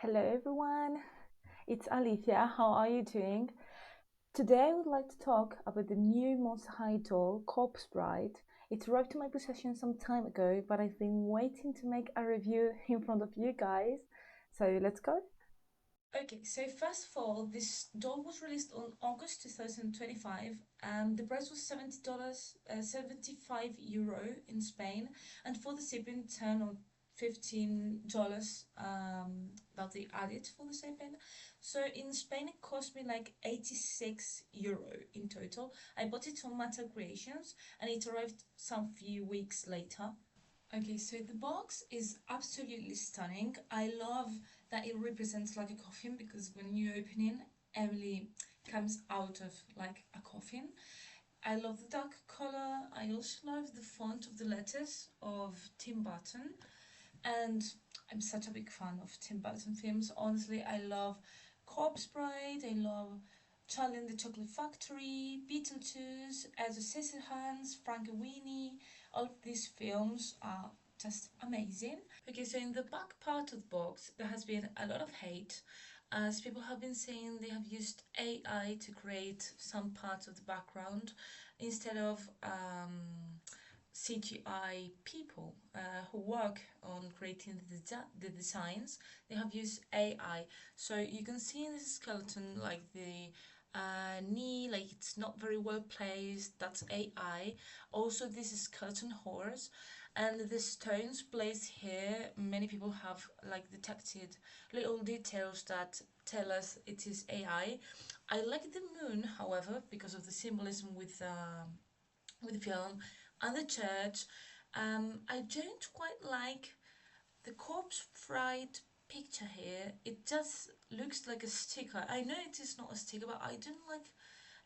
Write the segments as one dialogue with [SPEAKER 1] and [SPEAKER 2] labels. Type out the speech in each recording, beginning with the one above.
[SPEAKER 1] Hello everyone, it's Alicia. How are you doing? Today I would like to talk about the new Monster High doll, Corpse Bride. It arrived to my possession some time ago, but I've been waiting to make a review in front of you guys. So let's go.
[SPEAKER 2] Okay, so first of all, this doll was released on August 2025, and the price was $70, 75 euro in Spain, and for the shipping, 10 or $15 that they added for the shipping. So in Spain, it cost me like 86 euro in total. I bought it on Mattel Creations, and it arrived some few weeks later. Okay, so the box is absolutely stunning. I love that it represents like a coffin because when you open it, Emily comes out of like a coffin. I love the dark color. I also love the font of the letters of Tim Burton, and I'm such a big fan of Tim Burton films. Honestly, I love Corpse Bride. I love Charlie and the Chocolate Factory, Beetlejuice, Edward Scissorhands, Frankenweenie. All of these films are just amazing. Okay, so in the back part of the box, there has been a lot of hate as people have been saying they have used AI to create some parts of the background instead of CGI people who work on creating the designs. They have used AI. So you can see in this skeleton like the knee, like it's not very well placed. That's AI. Also, this is skeleton horse, and the stones placed here. Many people have like detected little details that tell us it is AI. I like the moon, however, because of the symbolism with the film and the church. I don't quite like the corpse fried picture here. It just looks like a sticker. I know it is not a sticker, but I don't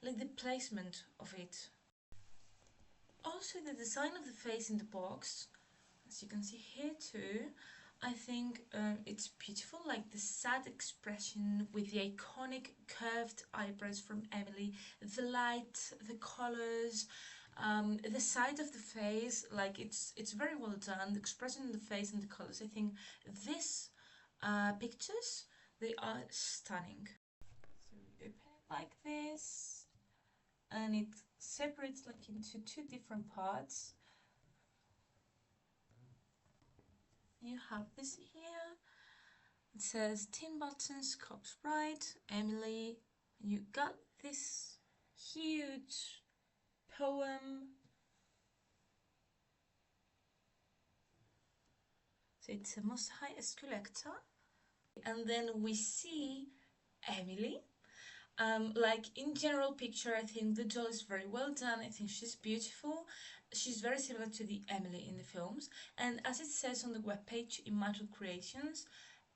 [SPEAKER 2] like the placement of it. Also, the design of the face in the box, as you can see here too, I think it's beautiful, like the sad expression with the iconic curved eyebrows from Emily, the light, the colors, the side of the face, like it's very well done. The expression in the face and the colors. I think these pictures they are stunning. So we open it like this, and it separates like into two different parts. You have this here. It says Tim Burton's Corpse Bride, Emily. You got this huge poem. So it's a Most High Skullector. And then we see Emily. Like in general picture, I think the doll is very well done. I think she's beautiful. She's very similar to the Emily in the films. And as it says on the webpage in Mattel Creations,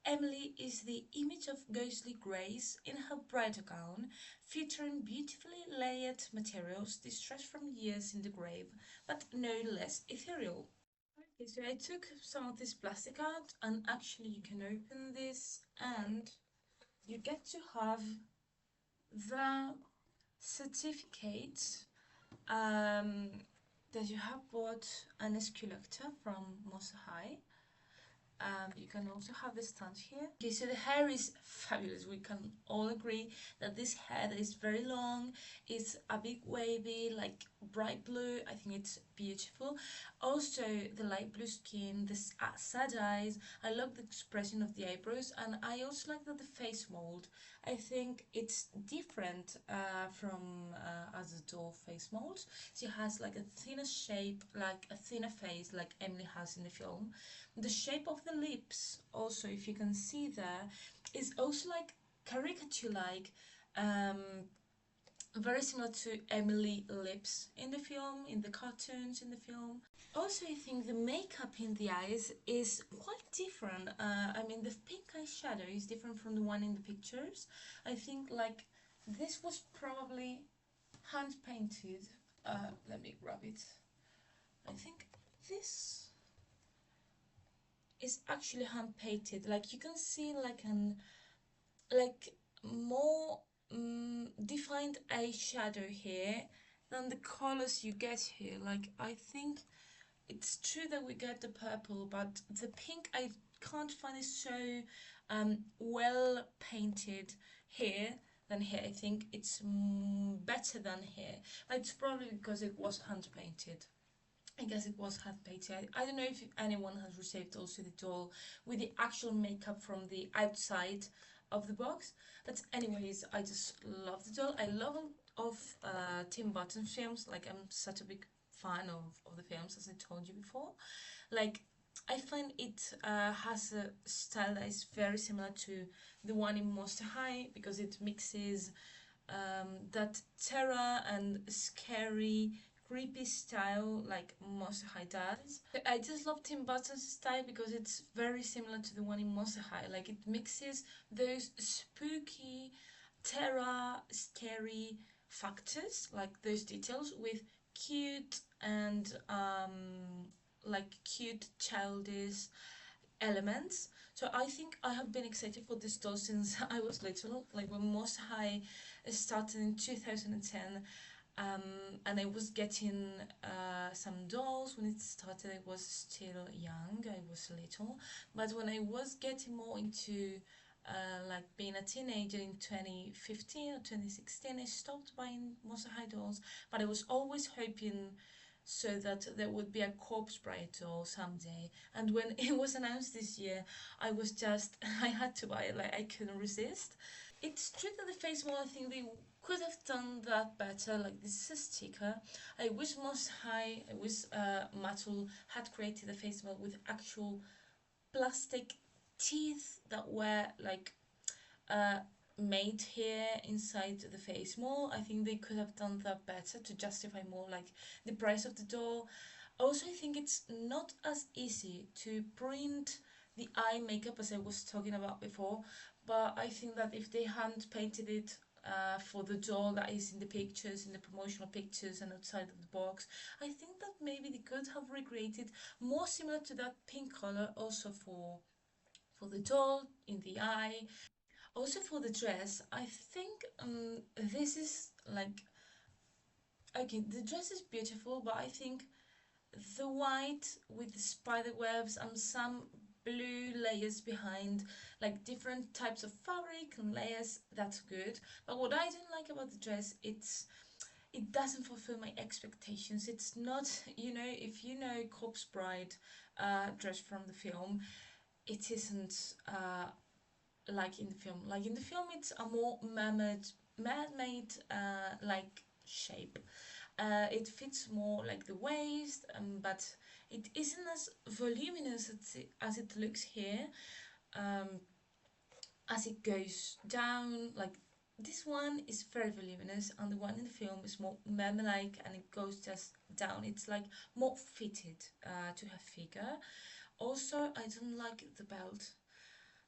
[SPEAKER 2] Emily is the image of ghostly grace in her bridal gown, featuring beautifully layered materials distressed from years in the grave, but no less ethereal. Okay, so I took some of this plastic out, and actually you can open this and you get to have the certificate that you have bought an Skullector from Mosa High. You can also have the stand here. Okay, so the hair is fabulous. We can all agree that this hair is very long. It's a big wavy, like bright blue. I think it's beautiful. Also, the light blue skin, the sad eyes. I love the expression of the eyebrows, and I also like that the face mold. I think it's different from other doll face molds. She has like a thinner shape, like a thinner face, like Emily has in the film. The shape of the lips, also, if you can see there, is also like caricature-like, um, very similar to Emily lips in the film, in the cartoons in the film. Also, I think the makeup in the eyes is quite different. I mean, the pink eyeshadow is different from the one in the pictures. I think like this was probably hand painted. Let me grab it. I think this is actually hand painted. Like you can see like an like more defined eyeshadow here than the colors you get here. Like I think it's true that we get the purple, but the pink I can't find it so well painted here than here. I think it's better than here. It's probably because it was hand painted. I guess it was hand painted. I don't know if anyone has received also the doll with the actual makeup from the outside of the box. But anyways, I just love the doll. I love all of Tim Burton films. Like I'm such a big fan of the films, as I told you before. Like I find it has a style that is very similar to the one in Monster High because it mixes that terror and scary, creepy style like Monster High does. I just love Tim Burton's style because it's very similar to the one in Monster High. Like it mixes those spooky, terror, scary factors, like those details, with cute and like cute childish elements. So I think I have been excited for this doll since I was little. Like when Most High started in 2010, and I was getting some dolls when it started. I was still young, I was little, but when I was getting more into like being a teenager in 2015 or 2016, I stopped buying Monster High dolls, but I was always hoping so that there would be a corpse bride doll someday. And when it was announced this year, I was just, I had to buy it, like I couldn't resist. It's true that the face model, I think they could have done that better. Like this is a sticker. I wish Most High, I wish Mattel had created a face model with actual plastic teeth that were like uh, made here inside the face more. I think they could have done that better to justify more like the price of the doll. Also, I think it's not as easy to print the eye makeup as I was talking about before, but I think that if they hand painted it for the doll that is in the pictures, in the promotional pictures and outside of the box, I think that maybe they could have recreated more similar to that pink color also for the doll in the eye. Also for the dress, I think this is like okay, the dress is beautiful, but I think the white with the spider webs and some blue layers behind, like different types of fabric and layers, that's good. But what I don't like about the dress, it doesn't fulfill my expectations. It's not, if you know Corpse Bride dress from the film, it isn't like in the film. Like in the film, it's a more man-made like shape. It fits more like the waist, but it isn't as voluminous as it looks here. Um, as it goes down, like this one is very voluminous, and the one in the film is more meme-like, and it goes just down. It's like more fitted to her figure. Also, I don't like the belt.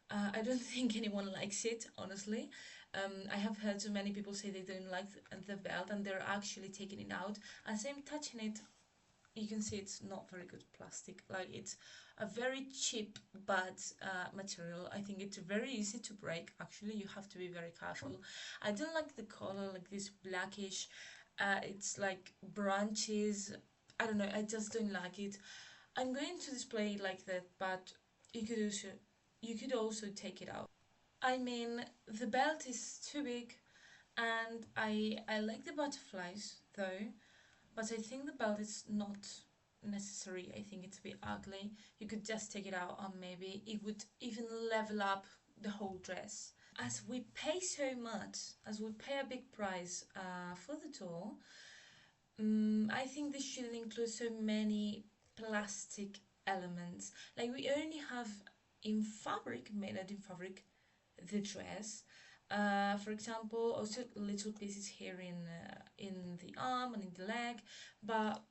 [SPEAKER 2] I don't think anyone likes it, honestly. I have heard so many people say they don't like the belt and they're actually taking it out. As I'm touching it, you can see it's not very good plastic. Like it's a very cheap bad material. I think it's very easy to break. Actually, you have to be very careful. I don't like the color, like this blackish. It's like branches. I don't know. I just don't like it. I'm going to display it like that, but you could also take it out. I mean, the belt is too big, and I like the butterflies though, but I think the belt is not necessary. I think it's a bit ugly. You could just take it out, and maybe it would even level up the whole dress. As we pay so much, as we pay a big price for the doll, I think this shouldn't include so many plastic elements. Like we only have in fabric, made out in fabric, the dress. For example, also little pieces here in the arm and in the leg, but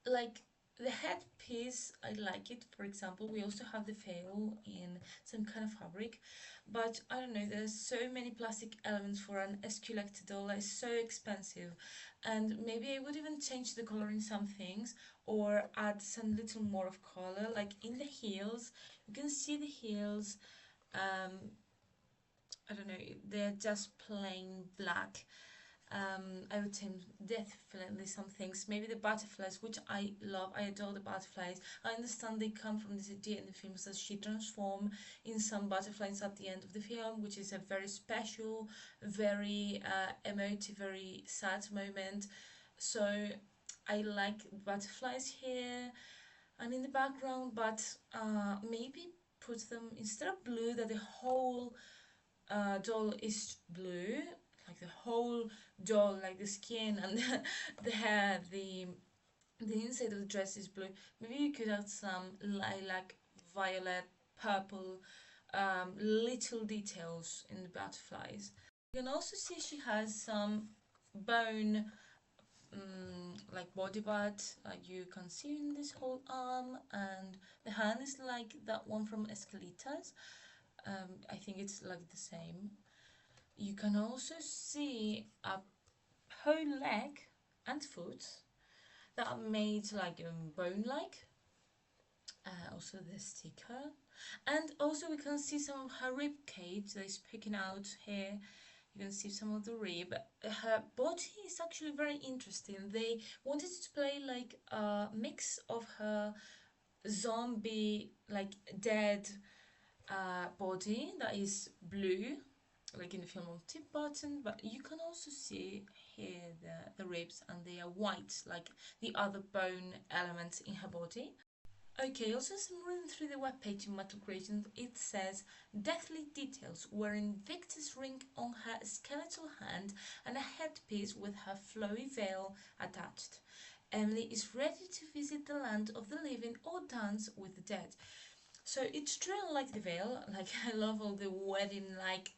[SPEAKER 2] like the headpiece, I like it. For example, we also have the veil in some kind of fabric, but I don't know. There's so many plastic elements for an Skullector doll that is so expensive, and maybe I would even change the color in some things or add some little more of color, like in the heels. You can see the heels. Um, I don't know, they're just plain black. I would say definitely some things. Maybe the butterflies, which I love. I adore the butterflies. I understand they come from this idea in the film that she transformed in some butterflies at the end of the film, which is a very special, very emotive, very sad moment. So I like butterflies here and in the background, but maybe put them instead of blue, that the whole doll is blue, like the whole doll, like the skin and the hair, the inside of the dress is blue. Maybe you could add some lilac, violet, purple, little details in the butterflies. You can also see she has some bone, like body part, you can see in this whole arm, and the hand is like that one from Escalitas. I think it's like the same. You can also see a whole leg and foot that are made like bone-like. Also the sticker, and also we can see some of her rib cage that is picking out here. You can see some of the rib. Her body is actually very interesting. They wanted to play like a mix of her zombie, like dead body that is blue, like in the film of Tip Burton, but you can also see here the ribs, and they are white, like the other bone elements in her body. Okay, also as I'm reading through the webpage in Mattel Creations, it says deathly details wearing Victor's ring on her skeletal hand and a headpiece with her flowy veil attached. Emily is ready to visit the land of the living or dance with the dead. So it's true, I like the veil. Like I love all the wedding-like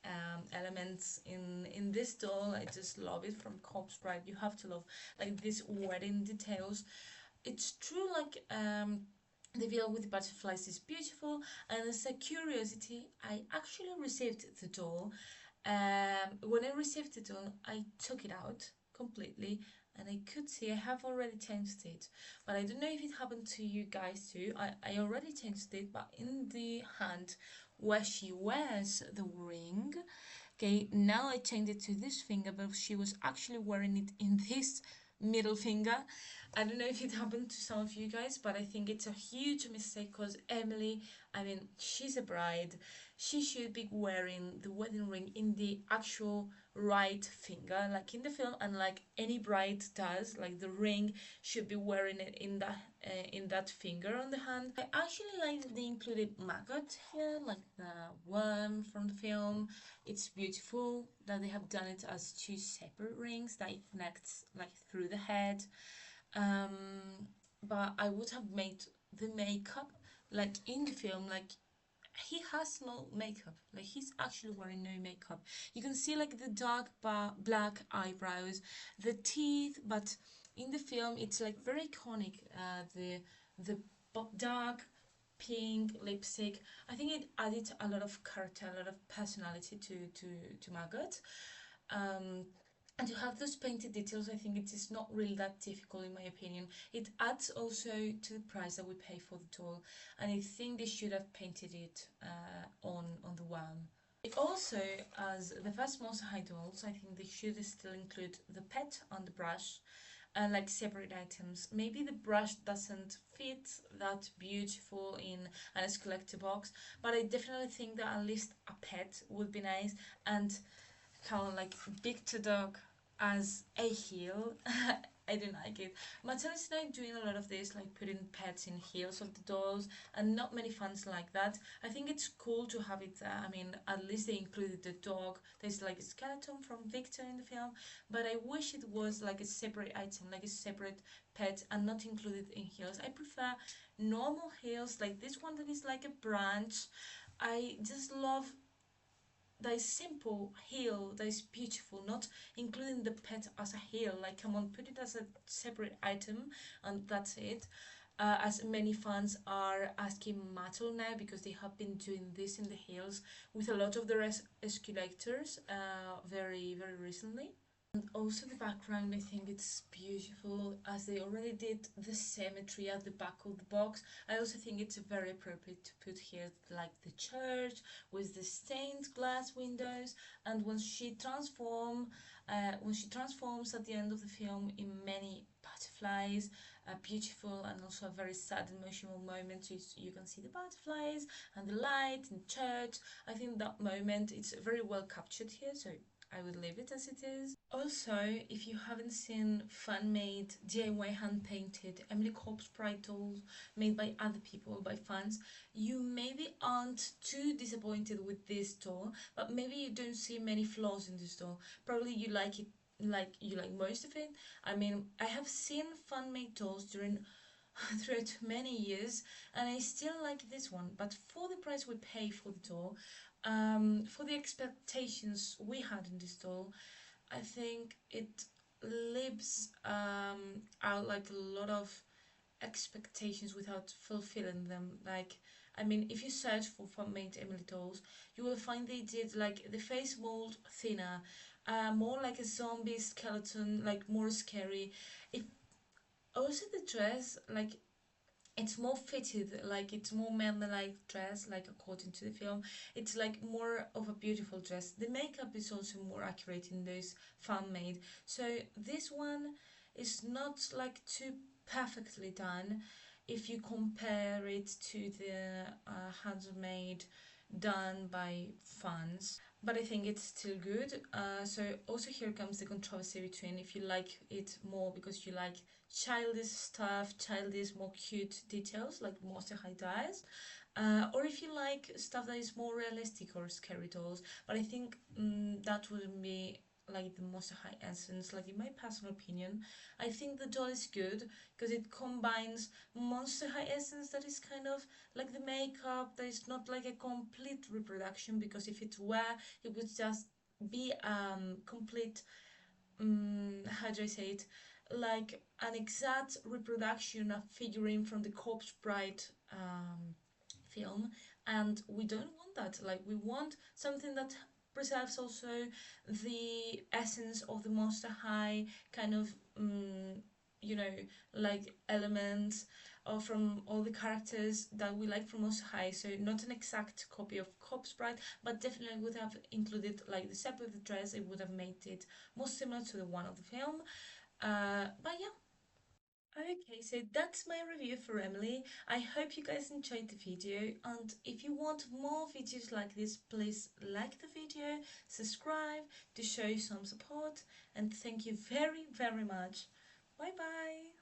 [SPEAKER 2] elements in this doll. I just love it from Corpse Bride. You have to love like these wedding details. It's true, like the veil with the butterflies is beautiful. And as a curiosity, I actually received the doll. When I received the doll, I took it out completely, and I could see I have already changed it, but I don't know if it happened to you guys too. I already changed it, but in the hand where she wears the ring, okay, now I changed it to this finger, but she was actually wearing it in this middle finger. I don't know if it happened to some of you guys, but I think it's a huge mistake because Emily, I mean, she's a bride. She should be wearing the wedding ring in the actual right finger, like in the film, and like any bride does. Like the ring should be wearing it in that finger on the hand. I actually like that they included maggot here, like the worm from the film. It's beautiful that they have done it as two separate rings that it connects like through the head. But I would have made the makeup like in the film, like he has no makeup, like he's actually wearing no makeup. You can see like the dark black eyebrows, the teeth, but in the film it's like very iconic. The dark pink lipstick, I think it added a lot of character, a lot of personality to Margot. um and to have those painted details, I think it is not really that difficult in my opinion. It adds also to the price that we pay for the doll, and I think they should have painted it on the worm. Also, as the first Monster High dolls, I think they should still include the pet and the brush, like separate items. Maybe the brush doesn't fit that beautiful in an Skullector box, but I definitely think that at least a pet would be nice, and kind of like Victor Dog as a heel. I don't like it. Mattel is now doing a lot of this, like putting pets in heels of the dolls, and not many fans like that. I think it's cool to have it. I mean, at least they included the dog. There's like a skeleton from Victor in the film, but I wish it was like a separate item, like a separate pet, and not included in heels. I prefer normal heels, like this one that is like a branch. I just love that is simple heel that is beautiful, not including the pet as a heel. Like, come on, put it as a separate item, and that's it. As many fans are asking Mattel now, because they have been doing this in the heels with a lot of the escalators very, very recently. And also the background, I think it's beautiful as they already did the cemetery at the back of the box. I also think it's very appropriate to put here like the church with the stained glass windows. And when she transforms at the end of the film in many butterflies, beautiful and also a very sad emotional moment. So you can see the butterflies and the light in church. I think that moment it's very well captured here. So I would leave it as it is. Also, if you haven't seen fan-made, DIY hand-painted Emily Corpse Pride dolls made by other people, by fans, you maybe aren't too disappointed with this doll, but maybe you don't see many flaws in this doll. Probably you like it, like you like most of it. I mean, I have seen fan-made dolls during throughout many years, and I still like this one. But for the price we pay for the doll, for the expectations we had in this doll, I think it lives out like a lot of expectations without fulfilling them. Like, I mean, if you search for fan-made Emily dolls, you will find they did like the face mold thinner, more like a zombie skeleton, like more scary. If also the dress, like it's more fitted, like it's more manly-like dress, like according to the film. It's like more of a beautiful dress. The makeup is also more accurate in those fan-made. So this one is not like too perfectly done if you compare it to the handmade done by fans, but I think it's still good. So also here comes the controversy between if you like it more because you like childish stuff, childish, more cute details like Monster High dies, or if you like stuff that is more realistic or scary dolls. But I think that wouldn't be like the Monster High essence. Like in my personal opinion, I think the doll is good because it combines Monster High essence that is kind of like the makeup that is not like a complete reproduction, because if it were, it would just be complete, how do I say it, like an exact reproduction of figurine from the Corpse Bride film, and we don't want that. Like we want something that preserves also the essence of the Monster High kind of you know, like elements or from all the characters that we like from Monster High. So not an exact copy of Corpse Bride, but definitely would have included like the separate dress. It would have made it more similar to the one of the film. But yeah. Okay, so that's my review for Emily. I hope you guys enjoyed the video, and if you want more videos like this, please like the video, subscribe to show some support, and thank you very, very much. Bye bye!